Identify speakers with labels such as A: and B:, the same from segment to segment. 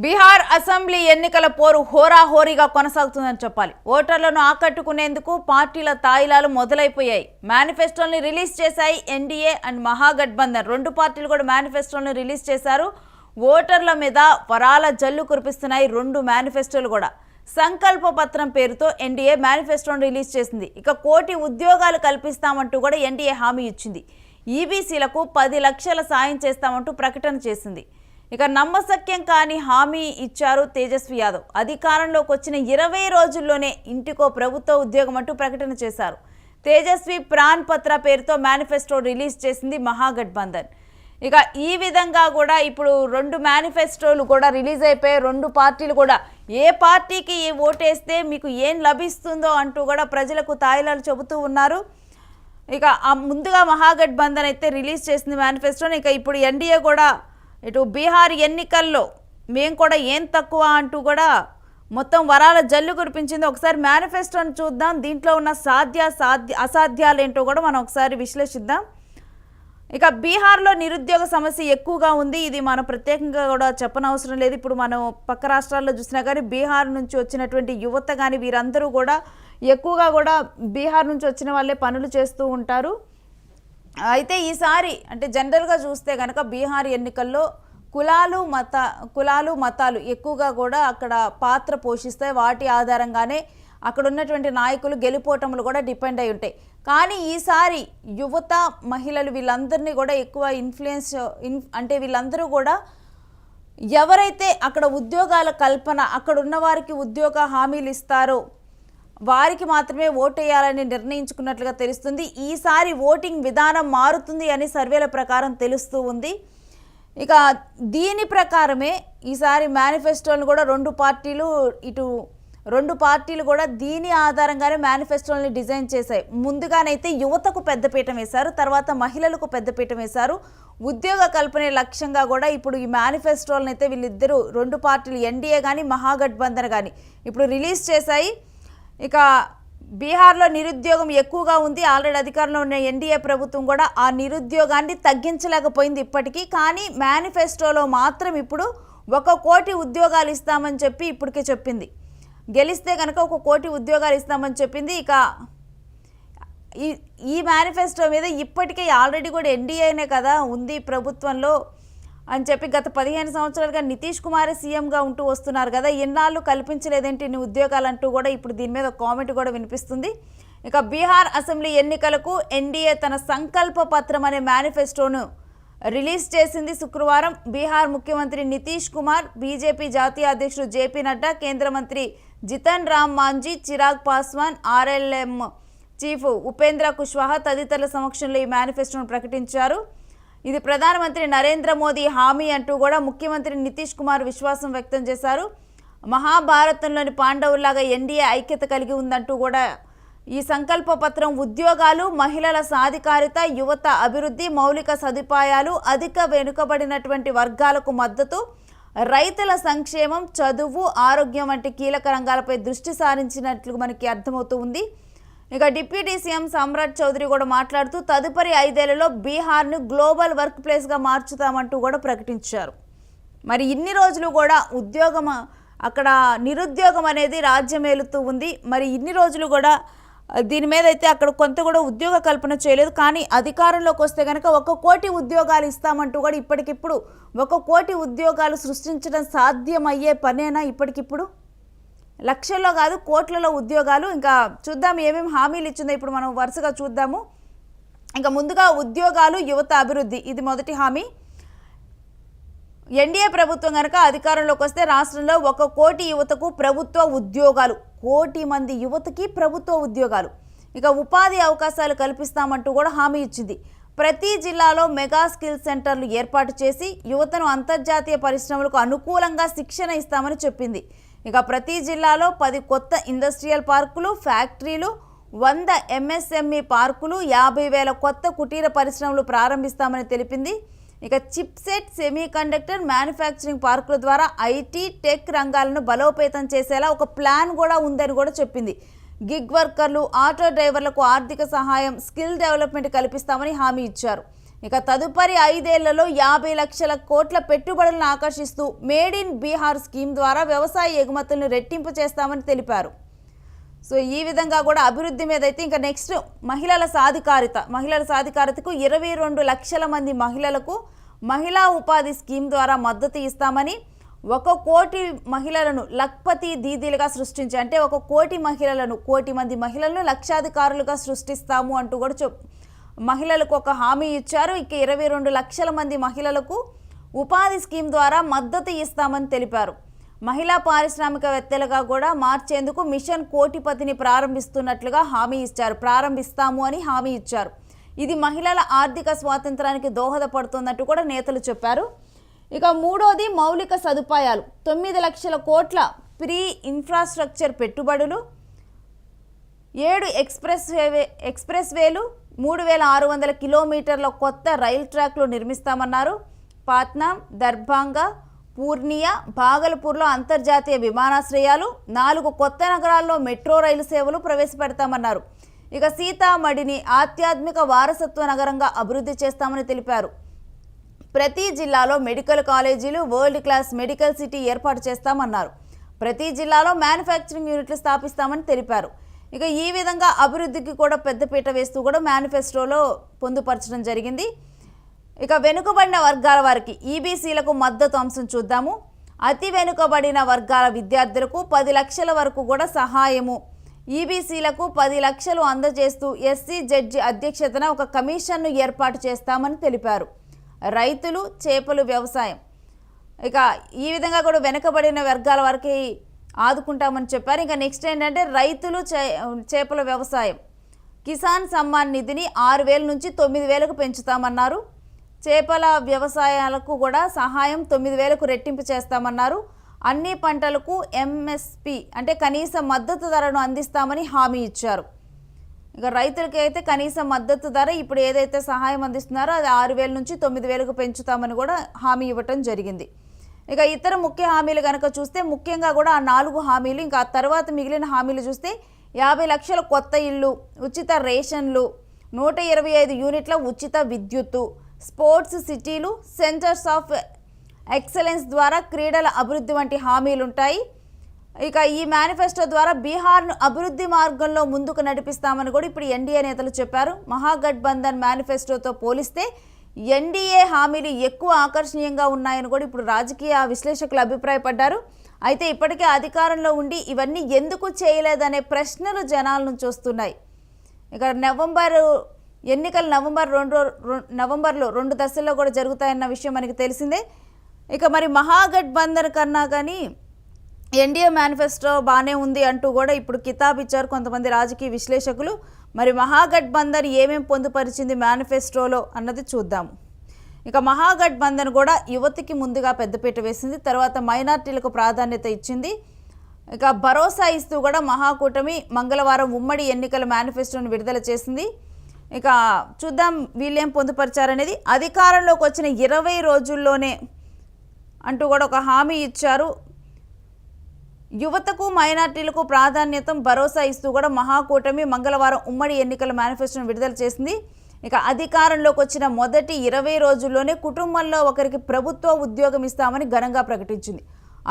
A: Bihar assembly ఎన్నికల పోరు హోరాహోరీగా కొనసాగుతుందని చెప్పాలి. ఓటర్లను ఆకట్టుకునేందుకు పార్టీల తాయిలాలు మొదలైపోయాయి. మేనిఫెస్టోల్ని రిలీజ్ చేశాయి ఎన్డీఏ అండ్ మహాగఠబంధన్. రెండు పార్టీలు కూడా మేనిఫెస్టోల్ని రిలీజ్ చేశారు. ఓటర్ల మీద వరాల జల్లు కురిపిస్తున్నాయి రెండు మేనిఫెస్టోలు కూడా. సంకల్ప పత్రం పేరుతో ఎన్డీఏ మేనిఫెస్టోను రిలీజ్ చేసింది. ఇక 1 కోటి ఉద్యోగాలు కల్పిస్తామంటూ కూడా ఎన్డీఏ హామీ ఇచ్చింది. ఈబీసీలకు 10 లక్షల సాయం చేస్తామంటూ ప్రకటన చేసింది. ఇక నమ్మశక్యం కాని హామీ ఇచ్చారు తేజస్వి యాదవ్. అధికారంలోకి వచ్చిన 20 రోజుల్లోనే ఇంటికో ప్రభుత్వ ఉద్యోగం అంటూ ప్రకటన చేశారు. తేజస్వి ప్రాణ్ పత్ర పేరుతో మేనిఫెస్టో రిలీజ్ చేసింది మహాగఠబంధన్. ఇక ఈ విధంగా కూడా ఇప్పుడు రెండు మేనిఫెస్టోలు కూడా రిలీజ్ అయిపోయి రెండు పార్టీలు కూడా ఏ పార్టీకి ఓటేస్తే మీకు ఏం లభిస్తుందో అంటూ కూడా ప్రజలకు తాయిలాలు చెబుతూ ఉన్నారు. ఇక ముందుగా మహాగఠబంధన్ అయితే రిలీజ్ చేసింది మేనిఫెస్టోని. ఇక ఇప్పుడు ఎన్డీఏ కూడా ఇటు బీహార్ ఎన్నికల్లో మేము కూడా ఏం తక్కువ అంటూ కూడా మొత్తం వరాల జల్లు కురిపించింది. ఒకసారి మేనిఫెస్టోని చూద్దాం. దీంట్లో ఉన్న అసాధ్యాలు ఏంటో కూడా మనం ఒకసారి విశ్లేషిద్దాం. ఇక బీహార్లో నిరుద్యోగ సమస్య ఎక్కువగా ఉంది. ఇది మనం ప్రత్యేకంగా కూడా చెప్పనవసరం లేదు. ఇప్పుడు మనం పక్క రాష్ట్రాల్లో చూసినా కానీ బీహార్ నుంచి వచ్చినటువంటి యువత కానీ వీరందరూ కూడా ఎక్కువగా కూడా బీహార్ నుంచి వచ్చిన వాళ్ళే పనులు చేస్తూ ఉంటారు. అయితే ఈసారి అంటే జనరల్గా చూస్తే కనుక బీహార్ ఎన్నికల్లో కులాలు మతాలు ఎక్కువగా కూడా అక్కడ పాత్ర పోషిస్తాయి. వాటి ఆధారంగానే అక్కడ ఉన్నటువంటి నాయకులు గెలుపోటములు కూడా డిపెండ్ అయి ఉంటాయి. కానీ ఈసారి యువత మహిళలు వీళ్ళందరినీ కూడా ఎక్కువ అంటే వీళ్ళందరూ కూడా ఎవరైతే అక్కడ ఉద్యోగాల కల్పన అక్కడ ఉన్న వారికి ఉద్యోగ హామీలు ఇస్తారో వారికి మాత్రమే ఓటేయాలని నిర్ణయించుకున్నట్లుగా తెలుస్తుంది. ఈసారి ఓటింగ్ విధానం మారుతుంది అని సర్వేల ప్రకారం తెలుస్తూ ఉంది. ఇక దీని ప్రకారమే ఈసారి మేనిఫెస్టోలను కూడా రెండు పార్టీలు కూడా దీని ఆధారంగానే మేనిఫెస్టోల్ని డిజైన్ చేశాయి. ముందుగానైతే యువతకు పెద్దపీఠం వేశారు, తర్వాత మహిళలకు పెద్దపీఠం వేశారు. ఉద్యోగ కల్పనే లక్ష్యంగా కూడా ఇప్పుడు ఈ మేనిఫెస్టోలను అయితే వీళ్ళిద్దరూ రెండు పార్టీలు ఎన్డీఏ కానీ మహాగఠబంధన్ కానీ ఇప్పుడు రిలీజ్ చేశాయి. ఇక బీహార్లో నిరుద్యోగం ఎక్కువగా ఉంది. ఆల్రెడీ అధికారంలో ఉన్న ఎన్డీఏ ప్రభుత్వం కూడా ఆ నిరుద్యోగాన్ని తగ్గించలేకపోయింది ఇప్పటికీ. కానీ మేనిఫెస్టోలో మాత్రం ఇప్పుడు 1 కోటి ఉద్యోగాలు ఇస్తామని చెప్పి ఇప్పటికే చెప్పింది. గెలిస్తే కనుక 1 కోటి ఉద్యోగాలు ఇస్తామని చెప్పింది. ఇక ఈ మేనిఫెస్టో మీద ఇప్పటికే ఆల్రెడీ కూడా ఎన్డీఏనే కదా ఉంది ప్రభుత్వంలో అని చెప్పి గత 15 సంవత్సరాలుగా నితీష్ కుమార్ సీఎంగా ఉంటూ వస్తున్నారు కదా, ఎన్నాళ్ళు కల్పించలేదేంటి ఇన్ని ఉద్యోగాలు అంటూ కూడా ఇప్పుడు దీని మీద కామెంట్ కూడా వినిపిస్తుంది. ఇక బీహార్ అసెంబ్లీ ఎన్నికలకు ఎన్డీఏ తన సంకల్ప పత్రం అనే మేనిఫెస్టోను రిలీజ్ చేసింది శుక్రవారం. బీహార్ ముఖ్యమంత్రి నితీష్ కుమార్, బీజేపీ జాతీయ అధ్యక్షుడు జేపీ నడ్డా, కేంద్ర మంత్రి జితన్ రామ్ మాంజీ, చిరాగ్ పాస్వాన్, ఆర్ఎల్ఎం చీఫ్ ఉపేంద్ర కుష్వాహా తదితరుల సమక్షంలో ఈ మేనిఫెస్టోను ప్రకటించారు. ఇది ప్రధానమంత్రి నరేంద్ర మోదీ హామీ అంటూ కూడా ముఖ్యమంత్రి నితీష్ కుమార్ విశ్వాసం వ్యక్తం చేశారు. మహాభారతంలోని పాండవుల్లాగా ఎన్డీఏ ఐక్యత కలిగి ఉందంటూ కూడా ఈ సంకల్ప పత్రం ఉద్యోగాలు, మహిళల సాధికారిత, యువత అభివృద్ధి, మౌలిక సదుపాయాలు, అధిక వెనుకబడినటువంటి వర్గాలకు మద్దతు, రైతుల సంక్షేమం, చదువు, ఆరోగ్యం వంటి కీలక రంగాలపై దృష్టి సారించినట్లు మనకి అర్థమవుతూ ఉంది. ఇక డిప్యూటీ సీఎం సమ్రాట్ చౌదరి కూడా మాట్లాడుతూ తదుపరి 5 ఏళ్లలో బీహార్ను గ్లోబల్ వర్క్ ప్లేస్గా మార్చుతామంటూ కూడా ప్రకటించారు. మరి ఇన్ని రోజులు కూడా అక్కడ నిరుద్యోగం అనేది రాజ్యమేలుతూ ఉంది. మరి ఇన్ని రోజులు కూడా దీని మీద అయితే అక్కడ కొంత కూడా ఉద్యోగ కల్పన చేయలేదు. కానీ అధికారంలోకి వస్తే కనుక 1 కోటి ఉద్యోగాలు ఇస్తామంటూ కూడా ఇప్పటికిప్పుడు 1 కోటి ఉద్యోగాలు సృష్టించడం సాధ్యమయ్యే పనేనా? ఇప్పటికిప్పుడు లక్షల్లో కాదు కోట్లలో ఉద్యోగాలు. ఇంకా చూద్దాం ఏమేమి హామీలు ఇచ్చిందో ఇప్పుడు మనం వరుసగా చూద్దాము. ఇంకా ముందుగా ఉద్యోగాలు, యువత అభివృద్ధి, ఇది మొదటి హామీ. ఎన్డీఏ ప్రభుత్వం కనుక అధికారంలోకి వస్తే రాష్ట్రంలో 1 కోటి యువతకు ప్రభుత్వ ఉద్యోగాలు, 1 కోటి మంది యువతకి ప్రభుత్వ ఉద్యోగాలు. ఇక ఉపాధి అవకాశాలు కల్పిస్తామంటూ కూడా హామీ ఇచ్చింది. ప్రతి జిల్లాలో మెగా స్కిల్ సెంటర్లు ఏర్పాటు చేసి యువతను అంతర్జాతీయ పరిశ్రమలకు అనుకూలంగా శిక్షణ ఇస్తామని చెప్పింది. ఇక ప్రతి జిల్లాలో 10 కొత్త ఇండస్ట్రియల్ పార్కులు, ఫ్యాక్టరీలు, 100 ఎంఎస్ఎంఈ పార్కులు, 50,000 కొత్త కుటీర పరిశ్రమలు ప్రారంభిస్తామని తెలిపింది. ఇక చిప్సెట్, సెమీ కండక్టర్, మ్యానుఫ్యాక్చరింగ్ పార్కుల ద్వారా ఐటీ, టెక్ రంగాలను బలోపేతం చేసేలా ఒక ప్లాన్ కూడా ఉందని కూడా చెప్పింది. గిగ్ వర్కర్లు, ఆటో డ్రైవర్లకు ఆర్థిక సహాయం, స్కిల్ డెవలప్మెంట్ కల్పిస్తామని హామీ ఇచ్చారు. ఇక తదుపరి 5 ఏళ్లలో 50 లక్షల కోట్ల పెట్టుబడులను ఆకర్షిస్తూ మేడ్ ఇన్ బీహార్ స్కీమ్ ద్వారా వ్యవసాయ ఎగుమతులను రెట్టింపు చేస్తామని తెలిపారు. సో ఈ విధంగా కూడా అభివృద్ధి మీద అయితే ఇంకా నెక్స్ట్ మహిళల సాధికారతకు 22 లక్షల మంది మహిళలకు మహిళా ఉపాధి స్కీమ్ ద్వారా మద్దతు ఇస్తామని, 1 కోటి మహిళలను లక్పతి దీదీలుగా సృష్టించి అంటే 1 కోటి మహిళలను, కోటి మంది మహిళలను లక్షాధికారులుగా సృష్టిస్తాము అంటూ కూడా మహిళలకు ఒక హామీ ఇచ్చారు. ఇక 22 లక్షల మంది మహిళలకు ఉపాధి స్కీమ్ ద్వారా మద్దతు ఇస్తామని తెలిపారు. మహిళా పారిశ్రామికవేత్తలుగా కూడా మార్చేందుకు మిషన్ కోటిపతిని ప్రారంభిస్తాము అని హామీ ఇచ్చారు. ఇది మహిళల ఆర్థిక స్వాతంత్రానికి దోహదపడుతున్నట్టు కూడా నేతలు చెప్పారు. ఇక మూడోది మౌలిక సదుపాయాలు, 9 లక్షల కోట్ల ప్రీ ఇన్ఫ్రాస్ట్రక్చర్ పెట్టుబడులు, 7 ఎక్స్ప్రెస్ వేలు, 3600 కిలోమీటర్ల కొత్త రైల్ ట్రాక్లు నిర్మిస్తామన్నారు. పాట్నా, దర్భంగా, పూర్నియా, భాగల్పూర్లో అంతర్జాతీయ విమానాశ్రయాలు, 4 కొత్త నగరాల్లో మెట్రో రైలు సేవలు ప్రవేశపెడతామన్నారు. ఇక సీతామఢిని ఆధ్యాత్మిక వారసత్వ నగరంగా అభివృద్ధి చేస్తామని తెలిపారు. ప్రతి జిల్లాలో మెడికల్ కాలేజీలు, వరల్డ్ క్లాస్ మెడికల్ సిటీ ఏర్పాటు చేస్తామన్నారు. ప్రతి జిల్లాలో మ్యానుఫ్యాక్చరింగ్ యూనిట్లు స్థాపిస్తామని తెలిపారు. ఇక ఈ విధంగా అభివృద్ధికి కూడా పెద్దపీట వేస్తూ కూడా మేనిఫెస్టోలో పొందుపరచడం జరిగింది. ఇక వెనుకబడిన వర్గాల వారికి ఈబీసీలకు మద్దతు అంశం చూద్దాము. అతి వెనుకబడిన వర్గాల విద్యార్థులకు 10 లక్షల వరకు కూడా సహాయము, ఈబీసీలకు 10 లక్షలు అందజేస్తూ ఎస్సీ జడ్జి అధ్యక్షతన ఒక కమిషన్ను ఏర్పాటు చేస్తామని తెలిపారు. రైతులు, చేపలు వ్యవసాయం, ఇక ఈ విధంగా కూడా వెనుకబడిన వర్గాల వారికి ఆదుకుంటామని చెప్పారు. ఇంకా నెక్స్ట్ ఏంటంటే రైతులు, చేపల వ్యవసాయం, కిసాన్ సమ్మాన్ నిధిని 6,000 నుంచి 9,000కు పెంచుతామన్నారు. చేపల వ్యవసాయాలకు కూడా సహాయం 9,000కు రెట్టింపు చేస్తామన్నారు. అన్ని పంటలకు ఎంఎస్పి అంటే కనీస మద్దతు ధరను అందిస్తామని హామీ ఇచ్చారు. ఇక రైతులకి అయితే కనీస మద్దతు ధర ఇప్పుడు ఏదైతే సహాయం అందిస్తున్నారో అది 6,000 నుంచి 9,000కు పెంచుతామని కూడా హామీ ఇవ్వటం జరిగింది. ఇక ఇతర ముఖ్య హామీలు కనుక చూస్తే ముఖ్యంగా కూడా ఆ 4 హామీలు, ఇంకా ఆ తర్వాత మిగిలిన హామీలు చూస్తే 50 లక్షల కొత్త ఇళ్ళు, ఉచిత రేషన్లు, 125 యూనిట్ల ఉచిత విద్యుత్తు, స్పోర్ట్స్ సిటీలు, సెంటర్స్ ఆఫ్ ఎక్సలెన్స్ ద్వారా క్రీడల అభివృద్ధి వంటి హామీలు ఉంటాయి. ఇక ఈ మేనిఫెస్టో ద్వారా బీహార్ను అభివృద్ధి మార్గంలో ముందుకు నడిపిస్తామని కూడా ఇప్పుడు ఎన్డీఏ నేతలు చెప్పారు. మహాగఠబంధన్ మేనిఫెస్టోతో పోలిస్తే ఎన్డీఏ హామీలు ఎక్కువ ఆకర్షణీయంగా ఉన్నాయని కూడా ఇప్పుడు రాజకీయ విశ్లేషకులు అభిప్రాయపడ్డారు. అయితే ఇప్పటికే అధికారంలో ఉండి ఇవన్నీ ఎందుకు చేయలేదనే ప్రశ్నలు జనాల నుంచి వస్తున్నాయి. ఇక ఎన్నికలు నవంబర్లో 2 దశల్లో కూడా జరుగుతాయన్న విషయం మనకి తెలిసిందే. ఇక మరి మహాగఠబంధన్ కన్నా కానీ ఎన్డీఏ మేనిఫెస్టో బాగానే ఉంది అంటూ కూడా ఇప్పుడు కితాబ్ ఇచ్చారు కొంతమంది రాజకీయ విశ్లేషకులు. మరి మహాగఠబంధన్ ఏమేం పొందుపరిచింది మేనిఫెస్టోలో అన్నది చూద్దాము. ఇక మహాగఠబంధన్ కూడా యువతికి ముందుగా పెద్దపీట వేసింది, తర్వాత మైనార్టీలకు ప్రాధాన్యత ఇచ్చింది. ఇక భరోసా ఇస్తూ కూడా మహాకూటమి మంగళవారం ఉమ్మడి ఎన్నికల మేనిఫెస్టోను విడుదల చేసింది. ఇక చూద్దాం వీళ్ళేం పొందుపరిచారనేది. అధికారంలోకి వచ్చిన 20 రోజుల్లోనే అంటూ కూడా ఒక హామీ ఇచ్చారు. యువతకు, మైనార్టీలకు ప్రాధాన్యత, భరోసా ఇస్తూ కూడా మహాకూటమి మంగళవారం ఉమ్మడి ఎన్నికల మేనిఫెస్టోను విడుదల చేసింది. ఇక అధికారంలోకి వచ్చిన మొదటి 20 రోజుల్లోనే కుటుంబంలో ఒకరికి ప్రభుత్వ ఉద్యోగం ఇస్తామని ఘనంగా ప్రకటించింది.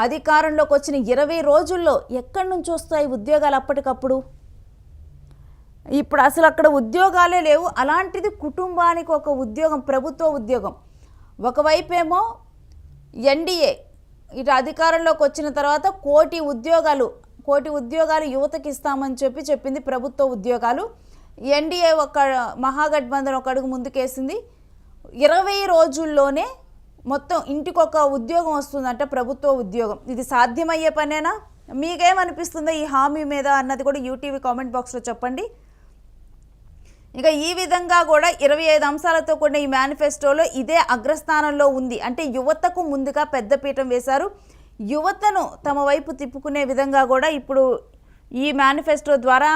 A: అధికారంలోకి వచ్చిన 20 రోజుల్లో ఎక్కడి నుంచి వస్తాయి ఉద్యోగాలు అప్పటికప్పుడు? ఇప్పుడు అసలు అక్కడ ఉద్యోగాలే లేవు. అలాంటిది కుటుంబానికి ఒక ఉద్యోగం, ప్రభుత్వ ఉద్యోగం. ఒకవైపేమో ఎన్డీఏ ఇటు అధికారంలోకి వచ్చిన తర్వాత 1,000 ఉద్యోగాలు యువతకి ఇస్తామని చెప్పింది ప్రభుత్వ ఉద్యోగాలు. ఎన్డీఏ మహాగఠబంధన్ ఒక అడుగు ముందుకేసింది. 20 రోజుల్లోనే మొత్తం ఇంటికొక ఉద్యోగం వస్తుందంట, ప్రభుత్వ ఉద్యోగం. ఇది సాధ్యమయ్యే పనేనా? మీకేమనిపిస్తుందో ఈ హామీ మీద అన్నది కూడా యూటీవీ కామెంట్ బాక్స్లో చెప్పండి. ఇక ఈ విధంగా కూడా 25 అంశాలతో కూడిన ఈ మేనిఫెస్టోలో ఇదే అగ్రస్థానంలో ఉంది. అంటే యువతకు ముందుగా పెద్దపీఠం వేశారు. యువతను తమ వైపు తిప్పుకునే విధంగా కూడా ఇప్పుడు ఈ మేనిఫెస్టో ద్వారా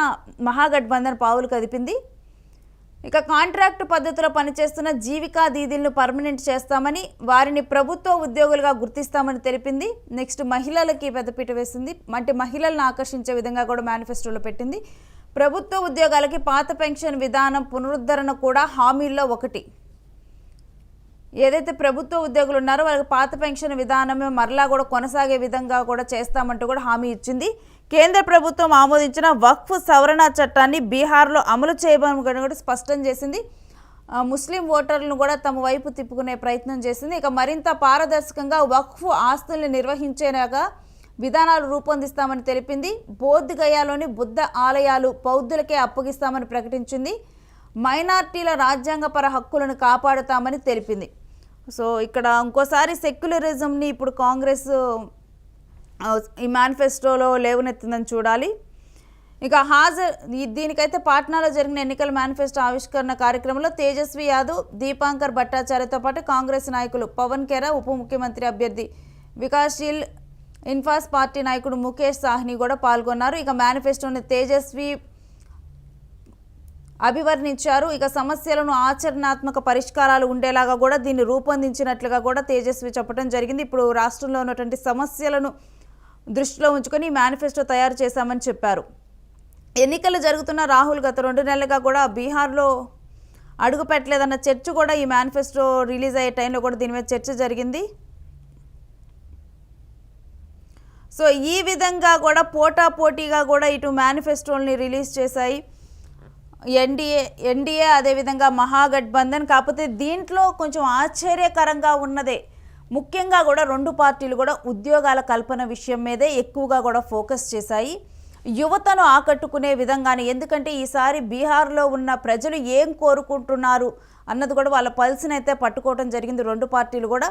A: మహాగఠబంధన్ పావులు కదిపింది. ఇక కాంట్రాక్ట్ పద్ధతిలో పనిచేస్తున్న జీవికా దీదీలను పర్మనెంట్ చేస్తామని, వారిని ప్రభుత్వ ఉద్యోగులుగా గుర్తిస్తామని తెలిపింది. నెక్స్ట్ మహిళలకి పెద్దపీట వేసింది. అంటే మహిళలను ఆకర్షించే విధంగా కూడా మేనిఫెస్టోలో పెట్టింది. ప్రభుత్వ ఉద్యోగాలకి పాత పెన్షన్ విధానం పునరుద్ధరణ కూడా హామీల్లో ఒకటి. ఏదైతే ప్రభుత్వ ఉద్యోగులు ఉన్నారో వాళ్ళకి పాత పెన్షన్ విధానమే మరలా కూడా కొనసాగే విధంగా కూడా చేస్తామంటూ కూడా హామీ ఇచ్చింది. కేంద్ర ప్రభుత్వం ఆమోదించిన వక్ఫ్ సవరణ చట్టాన్ని బీహార్లో అమలు చేయబోమని కూడా స్పష్టం చేసింది. ముస్లిం ఓటర్లను కూడా తమ వైపు తిప్పుకునే ప్రయత్నం చేసింది. ఇక మరింత పారదర్శకంగా వక్ఫ్ ఆస్తుల్ని నిర్వహించేలాగా విధానాలు రూపొందిస్తామని తెలిపింది. బోధ్ గయాలోని బుద్ధ ఆలయాలు బౌద్ధులకే అప్పగిస్తామని ప్రకటించింది. మైనార్టీల రాజ్యాంగపర హక్కులను కాపాడుతామని తెలిపింది. సో ఇక్కడ ఇంకోసారి సెక్యులరిజంని ఇప్పుడు కాంగ్రెస్ ఈ మేనిఫెస్టోలో లేవనెత్తిందని చూడాలి. ఇక దీనికైతే పాట్నాలో జరిగిన ఎన్నికల మేనిఫెస్టో ఆవిష్కరణ కార్యక్రమంలో తేజస్వి యాదవ్, దీపాంకర్ భట్టాచార్యతో పాటు కాంగ్రెస్ నాయకులు పవన్ ఖేరా, ఉప ముఖ్యమంత్రి అభ్యర్థి వికాస్శీల్ ఇన్ఫాస్ పార్టీ నాయకుడు ముఖేష్ సాహ్ని కూడా పాల్గొన్నారు. ఇక మేనిఫెస్టోని తేజస్వి అభివర్ణించారు. ఇక సమస్యలను ఆచరణాత్మక పరిష్కారాలు ఉండేలాగా కూడా దీన్ని రూపొందించినట్లుగా కూడా తేజస్వి చెప్పడం జరిగింది. ఇప్పుడు రాష్ట్రంలో ఉన్నటువంటి సమస్యలను దృష్టిలో ఉంచుకొని మేనిఫెస్టో తయారు చేశామని చెప్పారు. ఎన్నికలు జరుగుతున్న రాహుల్ గత 2 నెలలుగా కూడా బీహార్లో అడుగు పెట్టలేదన్న చర్చ కూడా ఈ మేనిఫెస్టో రిలీజ్ అయ్యే టైంలో కూడా దీని మీద చర్చ జరిగింది. సో ఈ విధంగా కూడా పోటాపోటీగా కూడా ఇటు మేనిఫెస్టోల్ని రిలీజ్ చేశాయి ఎన్డీఏ అదేవిధంగా మహాగఠబంధన్. కాకపోతే దీంట్లో కొంచెం ఆశ్చర్యకరంగా ఉన్నదే ముఖ్యంగా కూడా 2 పార్టీలు కూడా ఉద్యోగాల కల్పన విషయం మీదే ఎక్కువగా కూడా ఫోకస్ చేశాయి. యువతను ఆకట్టుకునే విధంగానే, ఎందుకంటే ఈసారి బీహార్లో ఉన్న ప్రజలు ఏం కోరుకుంటున్నారు అన్నది కూడా వాళ్ళ పల్స్ని అయితే పట్టుకోవడం జరిగింది. 2 పార్టీలు కూడా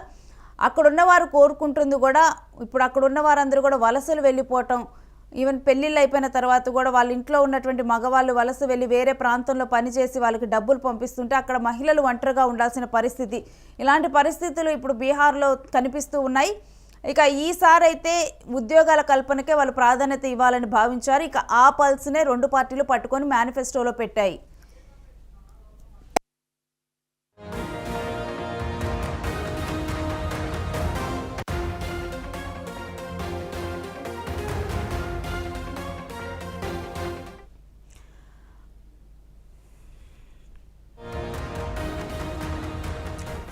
A: అక్కడున్నవారు కోరుకుంటుంది కూడా ఇప్పుడు అక్కడున్న వారందరూ కూడా వలసలు వెళ్ళిపోవటం, ఈవెన్ పెళ్ళిళ్ళు అయిపోయిన తర్వాత కూడా వాళ్ళ ఇంట్లో ఉన్నటువంటి మగవాళ్ళు వలస వెళ్ళి వేరే ప్రాంతంలో పనిచేసి వాళ్ళకి డబ్బులు పంపిస్తుంటే అక్కడ మహిళలు ఒంటరిగా ఉండాల్సిన పరిస్థితి, ఇలాంటి పరిస్థితులు ఇప్పుడు బీహార్లో కనిపిస్తూ ఉన్నాయి. ఇక ఈసారి అయితే ఉద్యోగాల కల్పనకే వాళ్ళు ప్రాధాన్యత ఇవ్వాలని భావించారు. ఇక ఆ పల్స్నే 2 పార్టీలు పట్టుకొని మేనిఫెస్టోలో పెట్టాయి.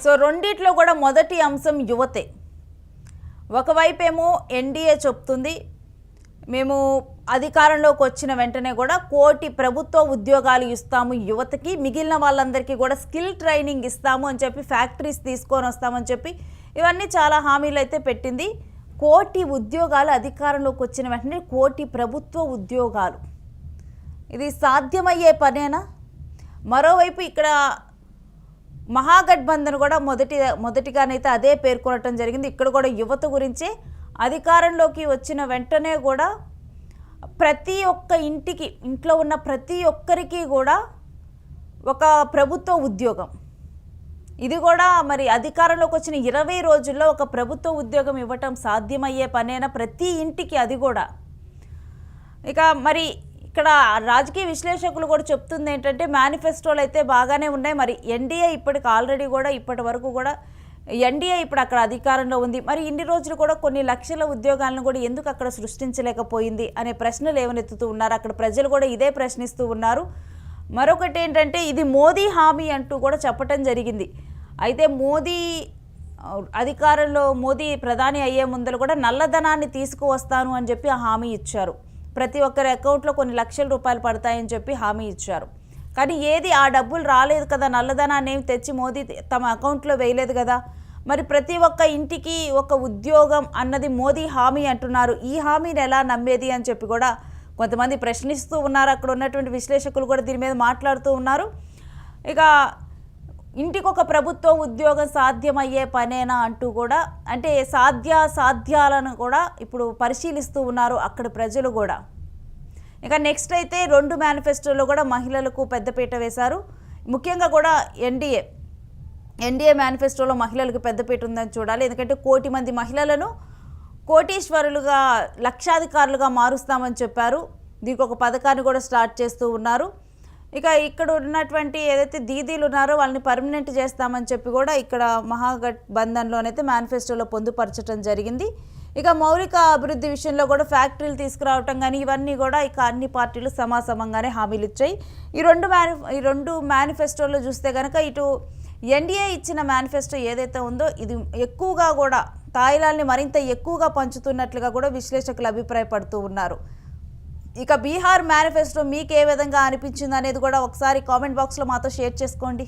A: సో రెండిట్లో కూడా మొదటి అంశం యువతే. ఒకవైపేమో ఎన్డీఏ చెప్తుంది మేము అధికారంలోకి వచ్చిన వెంటనే కూడా 1 కోటి ప్రభుత్వ ఉద్యోగాలు ఇస్తాము యువతకి, మిగిలిన వాళ్ళందరికీ కూడా స్కిల్ ట్రైనింగ్ ఇస్తాము అని చెప్పి ఫ్యాక్టరీస్ తీసుకొని వస్తామని చెప్పి ఇవన్నీ చాలా హామీలు అయితే పెట్టింది. 1 కోటి ఉద్యోగాలు అధికారంలోకి వచ్చిన వెంటనే 1 కోటి ప్రభుత్వ ఉద్యోగాలు, ఇది సాధ్యమయ్యే పనేనా? మరోవైపు ఇక్కడ మహాగఠబంధన్ కూడా మొదటిగానైతే అదే పేర్కొనటం జరిగింది. ఇక్కడ కూడా యువత గురించే అధికారంలోకి వచ్చిన వెంటనే కూడా ప్రతి ఒక్క ఇంట్లో ఉన్న ప్రతి ఒక్కరికి కూడా ఒక ప్రభుత్వ ఉద్యోగం, ఇది కూడా మరి అధికారంలోకి వచ్చిన 20 రోజుల్లో ఒక ప్రభుత్వ ఉద్యోగం ఇవ్వటం సాధ్యమయ్యే పనేనా ప్రతి ఇంటికి? అది కూడా ఇక మరి ఇక్కడ రాజకీయ విశ్లేషకులు కూడా చెప్తుంది ఏంటంటే మేనిఫెస్టోలు అయితే బాగానే ఉన్నాయి. మరి ఎన్డీఏ ఇప్పటికి ఆల్రెడీ కూడా ఇప్పటి వరకు కూడా ఎన్డీఏ ఇప్పుడు అక్కడ అధికారంలో ఉంది. మరి ఇన్ని రోజులు కూడా కొన్ని లక్షల ఉద్యోగాలను కూడా ఎందుకు అక్కడ సృష్టించలేకపోయింది అనే ప్రశ్నలు ఏమనెత్తుతూ ఉన్నారు. అక్కడ ప్రజలు కూడా ఇదే ప్రశ్నిస్తూ ఉన్నారు. మరొకటి ఏంటంటే ఇది మోదీ హామీ అంటూ కూడా చెప్పటం జరిగింది. అయితే మోదీ ప్రధాని అయ్యే ముందర కూడా నల్లధనాన్ని తీసుకువస్తాను అని చెప్పి హామీ ఇచ్చారు. ప్రతి ఒక్కరి అకౌంట్లో కొన్ని లక్షల రూపాయలు పడతాయని చెప్పి హామీ ఇచ్చారు. కానీ ఏది ఆ డబ్బులు రాలేదు కదా, నల్లధనాన్ని ఏమి తెచ్చి మోదీ తమ అకౌంట్లో వేయలేదు కదా. మరి ప్రతి ఒక్క ఇంటికి ఒక ఉద్యోగం అన్నది మోదీ హామీ అంటున్నారు. ఈ హామీని ఎలా నమ్మేది అని చెప్పి కూడా కొంతమంది ప్రశ్నిస్తూ ఉన్నారు. అక్కడ ఉన్నటువంటి విశ్లేషకులు కూడా దీని మీద మాట్లాడుతూ ఉన్నారు. ఇక ఇంటికి ఒక ప్రభుత్వ ఉద్యోగం సాధ్యమయ్యే పనేనా అంటూ కూడా, అంటే సాధ్యాలను కూడా ఇప్పుడు పరిశీలిస్తూ ఉన్నారు అక్కడ ప్రజలు కూడా. ఇక నెక్స్ట్ అయితే 2 మేనిఫెస్టోలో కూడా మహిళలకు పెద్దపీట వేశారు. ముఖ్యంగా కూడా ఎన్డీఏ మేనిఫెస్టోలో మహిళలకు పెద్దపీట ఉందని చూడాలి. ఎందుకంటే 1 కోటి మంది మహిళలను కోటీశ్వరులుగా, లక్షాధికారులుగా మారుస్తామని చెప్పారు. దీనికి ఒక పథకాన్ని కూడా స్టార్ట్ చేస్తూ ఉన్నారు. ఇక ఇక్కడ ఉన్నటువంటి ఏదైతే దీదీలు ఉన్నారో వాళ్ళని పర్మనెంట్ చేస్తామని చెప్పి కూడా ఇక్కడ మహాగఠబంధన్లోనైతే మేనిఫెస్టోలో పొందుపరచడం జరిగింది. ఇక మౌలిక అభివృద్ధి విషయంలో కూడా ఫ్యాక్టరీలు తీసుకురావటం కానీ ఇవన్నీ కూడా ఇక అన్ని పార్టీలు సమాసమంగానే హామీలు ఇచ్చాయి. ఈ రెండు మేనిఫెస్టోలో చూస్తే కనుక ఇటు ఎన్డీఏ ఇచ్చిన మేనిఫెస్టో ఏదైతే ఉందో ఇది ఎక్కువగా కూడా తాయిలాల్ని మరింత ఎక్కువగా పంచుతున్నట్లుగా కూడా విశ్లేషకులు అభిప్రాయపడుతూ ఉన్నారు. ఇక బీహార్ మేనిఫెస్టో మీకు ఏ విధంగా అనిపించింది అనేది కూడా ఒకసారి కామెంట్ బాక్స్లో మాతో షేర్ చేసుకోండి.